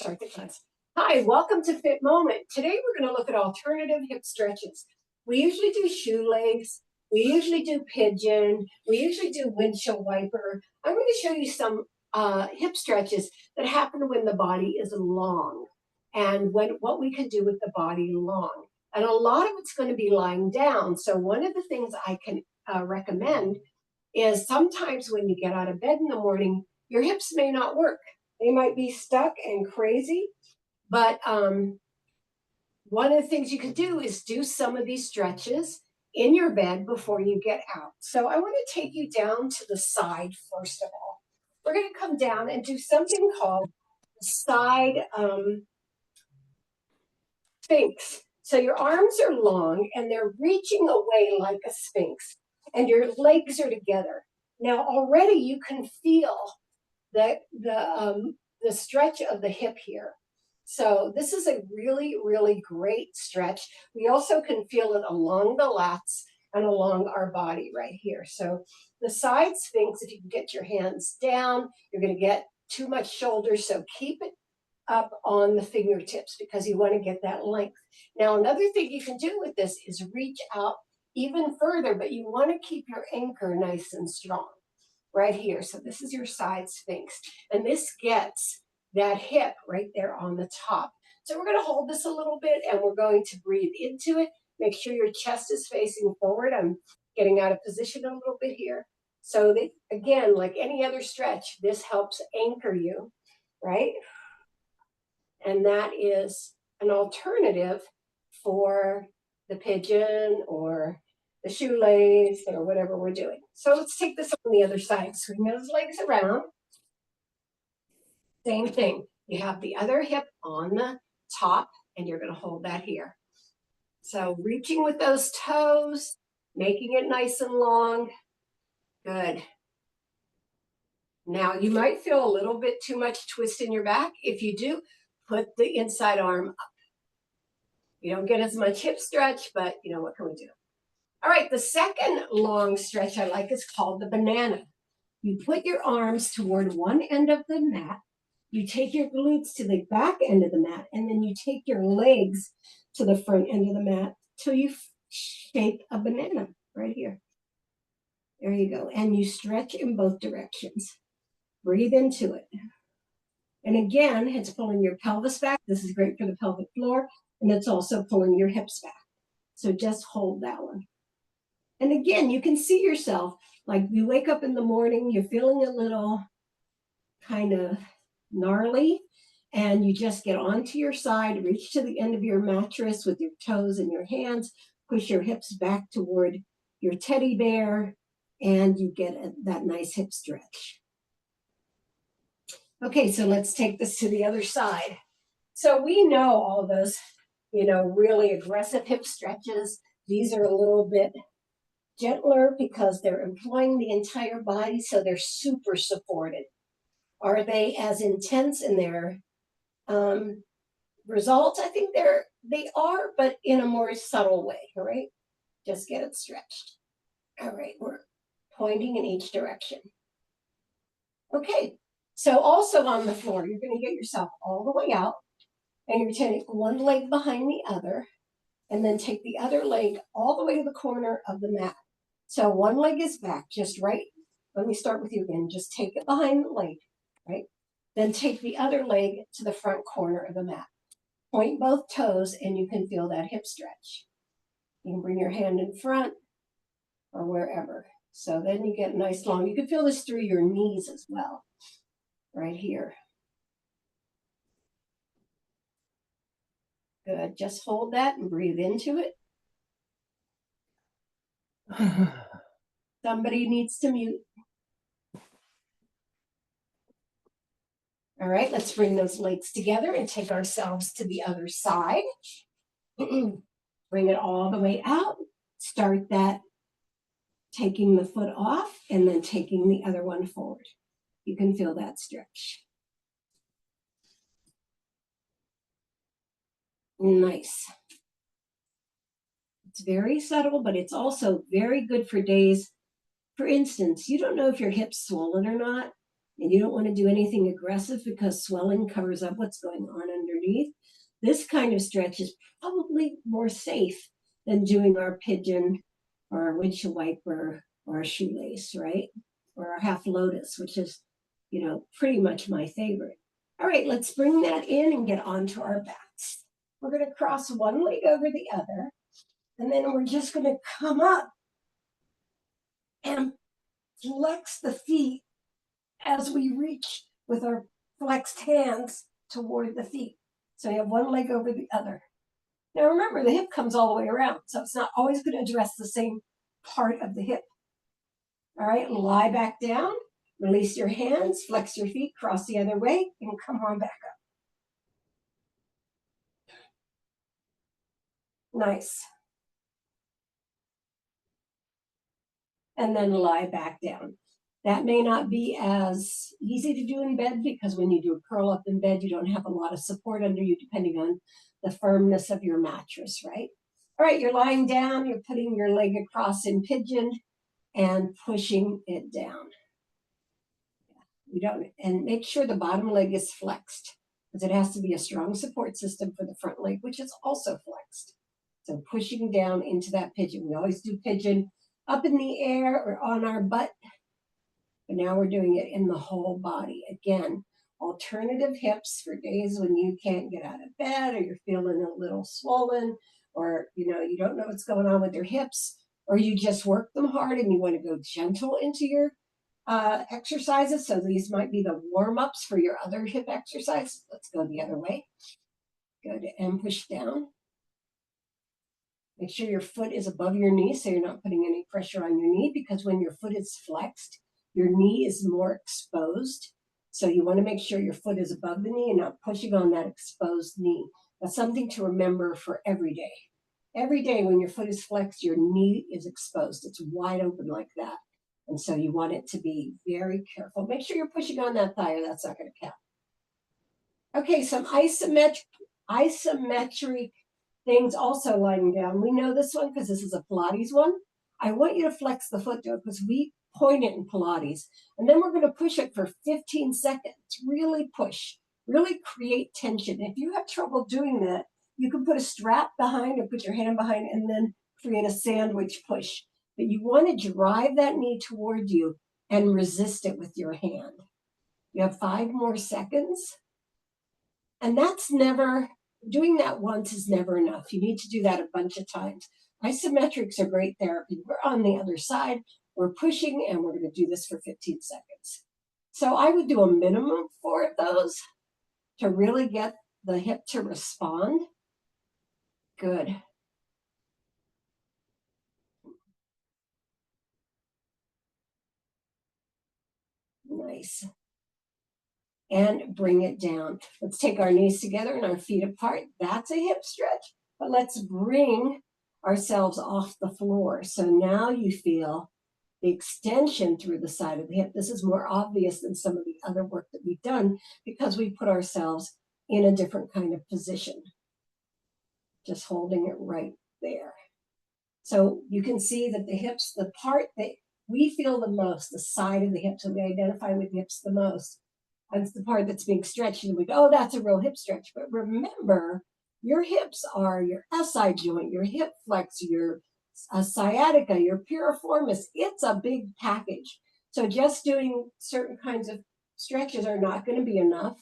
Start the class. Hi, welcome to Fit Moment. Today we're going to look at alternative hip stretches. We usually do shoelace, we usually do pigeon, we usually do windshield wiper. I'm going to show you some hip stretches that happen when the body is long and what we can do with the body long. And a lot of it's going to be lying down. So one of the things I can recommend is sometimes when you get out of bed in the morning, your hips may not work. They might be stuck and crazy, but one of the things you can do is do some of these stretches in your bed before you get out. So I want to take you down to the side first of all. We're going to come down and do something called the side sphinx. So your arms are long and they're reaching away like a sphinx, and your legs are together. Now already you can feel the stretch of the hip here. So this is a really, really great stretch. We also can feel it along the lats and along our body right here. So the side sphinx, if you can get your hands down, you're going to get too much shoulder. So keep it up on the fingertips because you want to get that length. Now, another thing you can do with this is reach out even further, but you want to keep your anchor nice and strong right here. So this is your side sphinx, and this gets that hip right there on the top. So we're going to hold this a little bit and we're going to breathe into it. Make sure your chest is facing forward. I'm getting out of position a little bit here. So that, again, like any other stretch, this helps anchor you, right? And that is an alternative for the pigeon or the shoelace or whatever we're doing. So let's take this on the other side. Swing those legs around. Same thing. You have the other hip on the top and you're going to hold that here. So reaching with those toes, making it nice and long. Good. Now you might feel a little bit too much twist in your back. If you do, put the inside arm up. You don't get as much hip stretch, but you know, what can we do? All right, the second long stretch I like is called the banana. You put your arms toward one end of the mat, you take your glutes to the back end of the mat, and then you take your legs to the front end of the mat till you shape a banana right here. There you go. And you stretch in both directions. Breathe into it. And again, it's pulling your pelvis back. This is great for the pelvic floor, and it's also pulling your hips back. So just hold that one. And again, you can see yourself, like you wake up in the morning, you're feeling a little kind of gnarly, and you just get onto your side, reach to the end of your mattress with your toes and your hands, push your hips back toward your teddy bear, and you get that nice hip stretch. Okay, so let's take this to the other side. So we know all those, really aggressive hip stretches. These are a little bit gentler because they're employing the entire body, so they're super supported. Are they as intense in their results? I think they are, but in a more subtle way, all right? Just get it stretched. All right, we're pointing in each direction. Okay, so also on the floor, you're going to get yourself all the way out, and you're taking one leg behind the other, and then take the other leg all the way to the corner of the mat. So one leg is back, just right. Let me start with you again. Just take it behind the leg, right? Then take the other leg to the front corner of the mat. Point both toes and you can feel that hip stretch. You can bring your hand in front or wherever. So then you get nice long. You can feel this through your knees as well, right here. Good. Just hold that and breathe into it. Somebody needs to mute. All right, let's bring those legs together and take ourselves to the other side. Bring it all the way out. Start that taking the foot off and then taking the other one forward. You can feel that stretch. Nice. It's very subtle, but it's also very good for days. For instance, you don't know if your hip's swollen or not. And you don't want to do anything aggressive because swelling covers up what's going on underneath. This kind of stretch is probably more safe than doing our pigeon or our windshield wiper or our shoelace, right? Or our half lotus, which is, pretty much my favorite. All right, let's bring that in and get onto our backs. We're going to cross one leg over the other, and then we're just going to come up and flex the feet as we reach with our flexed hands toward the feet. So you have one leg over the other. Now remember, the hip comes all the way around, so it's not always going to address the same part of the hip. All right, lie back down, release your hands, flex your feet, cross the other way, and come on back up. Nice. And then lie back down. That may not be as easy to do in bed because when you do a curl up in bed, you don't have a lot of support under you depending on the firmness of your mattress, right? All right, you're lying down, you're putting your leg across in pigeon and pushing it down. And make sure the bottom leg is flexed because it has to be a strong support system for the front leg, which is also flexed. So pushing down into that pigeon. We always do pigeon up in the air or on our butt, but now we're doing it in the whole body. Again, alternative hips for days when you can't get out of bed or you're feeling a little swollen or you don't know what's going on with your hips or you just work them hard and you want to go gentle into your exercises. So these might be the warm-ups for your other hip exercise. Let's go the other way. Good, and push down. Make sure your foot is above your knee so you're not putting any pressure on your knee because when your foot is flexed, your knee is more exposed. So you want to make sure your foot is above the knee and not pushing on that exposed knee. That's something to remember for every day. Every day when your foot is flexed, your knee is exposed. It's wide open like that. And so you want it to be very careful. Make sure you're pushing on that thigh or that's not going to count. Okay, some isometric things also lying down. We know this one because this is a Pilates one. I want you to flex the foot to it because we point it in Pilates. And then we're going to push it for 15 seconds. Really push. Really create tension. If you have trouble doing that, you can put a strap behind or put your hand behind and then create a sandwich push. But you want to drive that knee toward you and resist it with your hand. You have 5 more seconds. And that's never, doing that once is never enough. You need to do that a bunch of times. Isometrics are great therapy. We're on the other side. We're pushing and we're going to do this for 15 seconds. So I would do a minimum of 4 of those to really get the hip to respond. Good. Nice. And bring it down. Let's take our knees together and our feet apart. That's a hip stretch, but let's bring ourselves off the floor. So now you feel the extension through the side of the hip. This is more obvious than some of the other work that we've done because we put ourselves in a different kind of position. Just holding it right there. So you can see that the hips, the part that we feel the most, the side of the hips, so we identify with hips the most, that's the part that's being stretched, and we go, oh, that's a real hip stretch. But remember, your hips are your SI joint, your hip flexor, your sciatica, your piriformis. It's a big package. So just doing certain kinds of stretches are not going to be enough,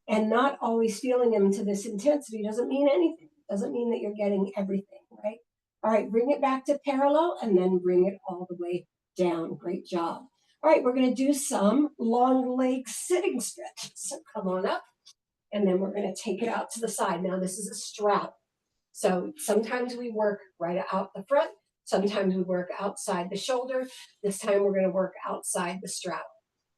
and not always feeling them to this intensity doesn't mean anything. Doesn't mean that you're getting everything, right? All right, bring it back to parallel and then bring it all the way down. Great job. All right, we're going to do some long leg sitting stretches. So come on up, and then we're going to take it out to the side. Now, this is a strap. So sometimes we work right out the front. Sometimes we work outside the shoulder. This time we're going to work outside the strap.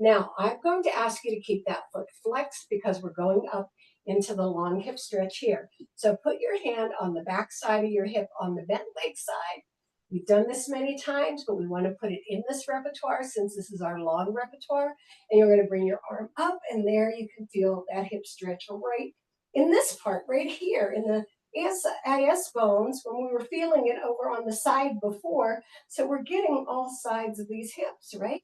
Now, I'm going to ask you to keep that foot flexed because we're going up into the long hip stretch here. So put your hand on the back side of your hip on the bent leg side. We've done this many times, but we want to put it in this repertoire since this is our long repertoire. And you're going to bring your arm up, and there you can feel that hip stretch right in this part, right here in the IS bones when we were feeling it over on the side before. So we're getting all sides of these hips, right?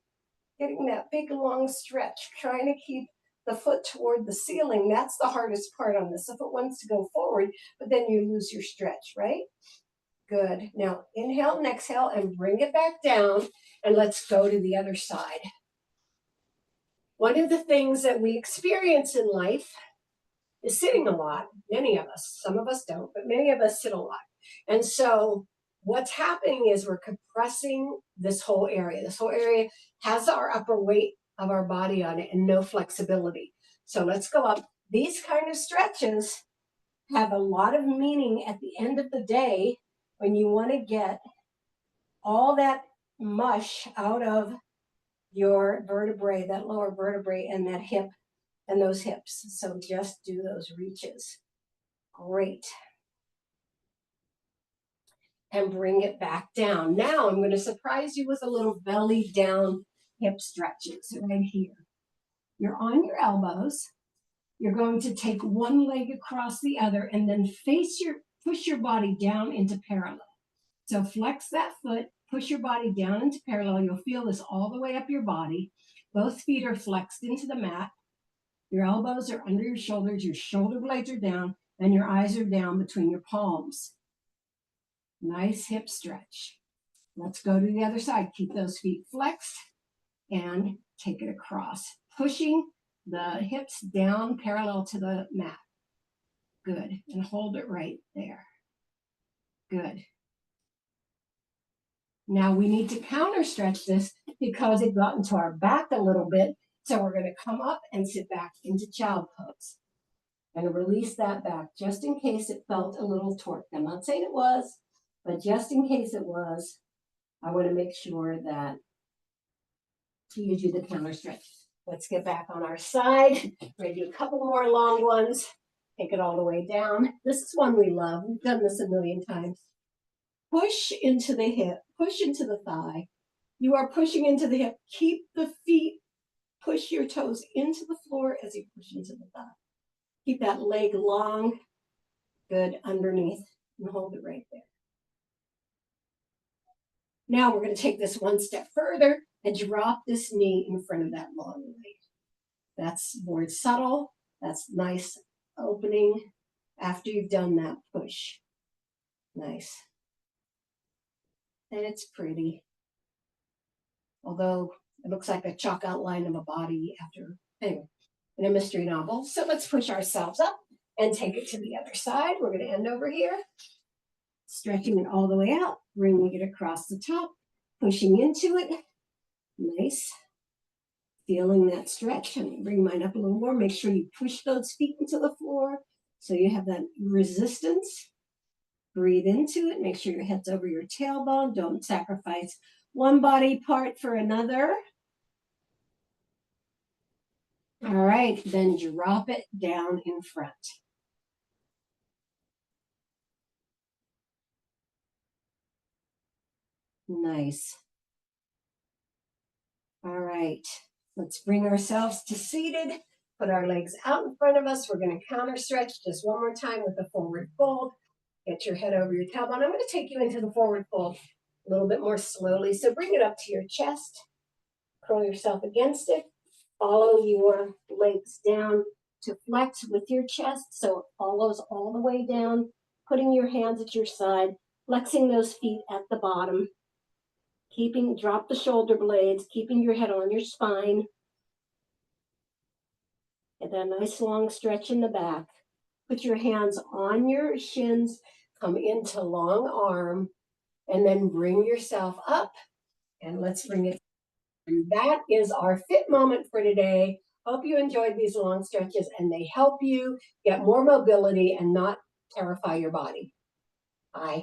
getting that big long stretch, trying to keep the foot toward the ceiling. That's the hardest part on this. The foot wants to go forward, but then you lose your stretch, right? Good. Now inhale and exhale and bring it back down, and let's go to the other side. One of the things that we experience in life is sitting a lot. Many of us, some of us don't, but many of us sit a lot. And so what's happening is we're compressing this whole area. This whole area has our upper weight of our body on it and no flexibility. So let's go up. These kind of stretches have a lot of meaning at the end of the day when you want to get all that mush out of your vertebrae, that lower vertebrae and that hip and those hips. So just do those reaches. Great. And bring it back down. Now I'm going to surprise you with a little belly down hip stretches right here. You're on your elbows. You're going to take one leg across the other and then push your body down into parallel. So flex that foot, push your body down into parallel. You'll feel this all the way up your body. Both feet are flexed into the mat. Your elbows are under your shoulders. Your shoulder blades are down and your eyes are down between your palms. Nice hip stretch. Let's go to the other side. Keep those feet flexed and take it across, pushing the hips down parallel to the mat. Good. And hold it right there. Good. Now we need to counter stretch this because it got into our back a little bit. So we're going to come up and sit back into child pose and release that back just in case it felt a little torqued. I'm not saying it was, but just in case it was, I want to make sure that you do the counter stretch. Let's get back on our side. We're going to do a couple more long ones. Take it all the way down. This is one we love. We've done this a million times. Push into the hip, push into the thigh. You are pushing into the hip. Keep the feet, push your toes into the floor as you push into the thigh. Keep that leg long, good, underneath, and hold it right there. Now we're going to take this one step further and drop this knee in front of that long leg. That's more subtle. That's nice opening after you've done that push. Nice. And it's pretty. Although it looks like a chalk outline of a body after, anyway, in a mystery novel. So let's push ourselves up and take it to the other side. We're going to end over here. Stretching it all the way out, bringing it across the top, pushing into it. Nice. Feeling that stretch. And bring mine up a little more. Make sure you push those feet into the floor so you have that resistance. Breathe into it. Make sure your head's over your tailbone. Don't sacrifice one body part for another. All right, then drop it down in front. Nice. All right, let's bring ourselves to seated. Put our legs out in front of us. We're going to counter stretch just one more time with a forward fold. Get your head over your tailbone. I'm going to take you into the forward fold a little bit more slowly. So bring it up to your chest. Curl yourself against it. Follow your legs down to flex with your chest. So it follows all the way down. Putting your hands at your side. Flexing those feet at the bottom. Drop the shoulder blades. Keeping your head on your spine. And a nice long stretch in the back. Put your hands on your shins. Come into long arm. And then bring yourself up. And let's bring it. And that is our fit moment for today. Hope you enjoyed these long stretches and they help you get more mobility and not terrify your body. Bye.